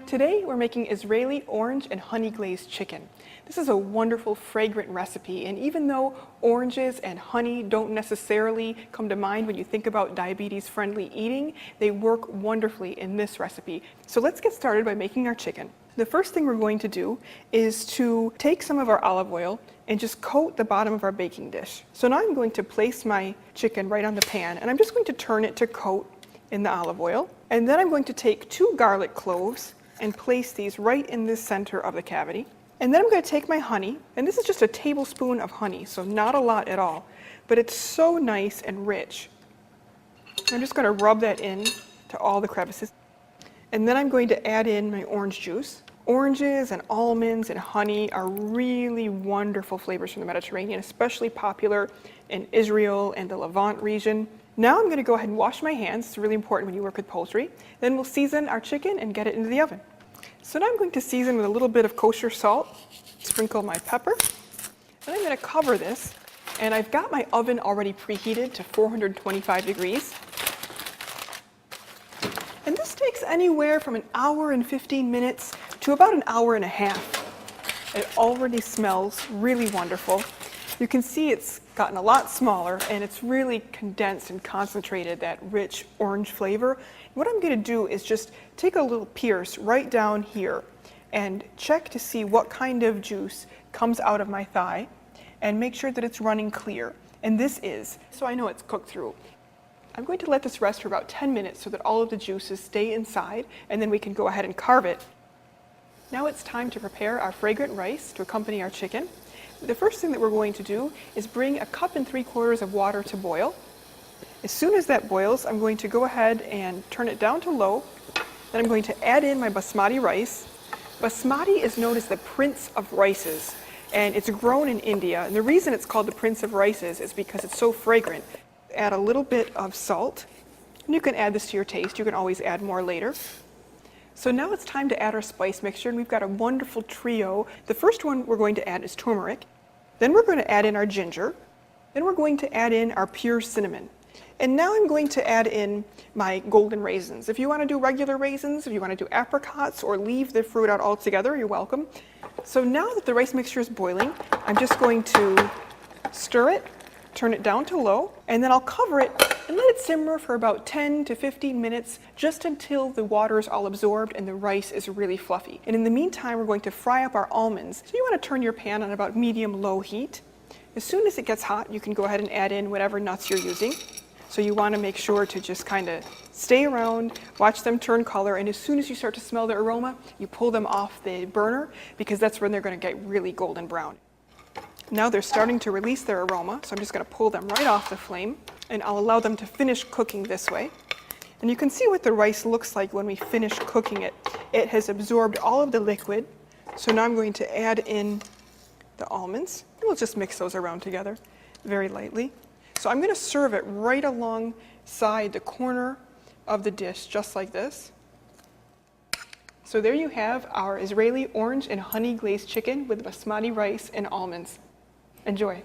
Today we're making Israeli orange and honey glazed chicken. This is a wonderful, fragrant recipe, and even though oranges and honey don't necessarily come to mind when you think about diabetes-friendly eating, they work wonderfully in this recipe. So let's get started by making our chicken. The first thing we're going to do is to take some of our olive oil and just coat the bottom of our baking dish. So now I'm going to place my chicken right on the pan, and I'm just going to turn it to coat in the olive oil. And then I'm going to take 2 garlic cloves and place these right in the center of the cavity. And then I'm going to take my honey, and this is just a tablespoon of honey, so not a lot at all, but it's so nice and rich. I'm just going to rub that in to all the crevices. And then I'm going to add in my orange juice. Oranges and almonds and honey are really wonderful flavors from the Mediterranean, especially popular in Israel and the Levant region. Now I'm going to go ahead and wash my hands. It's really important when you work with poultry. Then we'll season our chicken and get it into the oven. So now I'm going to season with a little bit of kosher salt, sprinkle my pepper, and I'm going to cover this. And I've got my oven already preheated to 425 degrees. And this takes anywhere from 1 hour and 15 minutes to about 1 hour and a half. It already smells really wonderful. You can see it's gotten a lot smaller, and it's really condensed and concentrated, that rich orange flavor. What I'm going to do is just take a little pierce right down here and check to see what kind of juice comes out of my thigh and make sure that it's running clear. And this is, so I know it's cooked through. I'm going to let this rest for about 10 minutes so that all of the juices stay inside, and then we can go ahead and carve it. Now it's time to prepare our fragrant rice to accompany our chicken. The first thing that we're going to do is bring 1 3/4 cups of water to boil. As soon as that boils, I'm going to go ahead and turn it down to low. Then I'm going to add in my basmati rice. Basmati is known as the prince of rices, and it's grown in India. And the reason it's called the prince of rices is because it's so fragrant. Add a little bit of salt, and you can add this to your taste. You can always add more later. So now it's time to add our spice mixture, and we've got a wonderful trio. The first one we're going to add is turmeric. Then we're going to add in our ginger. Then we're going to add in our pure cinnamon. And now I'm going to add in my golden raisins. If you want to do regular raisins, if you want to do apricots, or leave the fruit out altogether, you're welcome. So now that the rice mixture is boiling, I'm just going to stir it, turn it down to low, and then I'll cover it and let it simmer for about 10 to 15 minutes, just until the water is all absorbed and the rice is really fluffy. And in the meantime, we're going to fry up our almonds. So you want to turn your pan on about medium-low heat. As soon as it gets hot, you can go ahead and add in whatever nuts you're using. So you want to make sure to just kind of stay around, watch them turn color, and as soon as you start to smell the aroma, you pull them off the burner, because that's when they're going to get really golden brown. Now they're starting to release their aroma, so I'm just going to pull them right off the flame, and I'll allow them to finish cooking this way. And you can see what the rice looks like when we finish cooking it. It has absorbed all of the liquid, so now I'm going to add in the almonds, and we'll just mix those around together very lightly. So I'm going to serve it right alongside the corner of the dish, just like this. So there you have our Israeli orange and honey glazed chicken with basmati rice and almonds. Enjoy.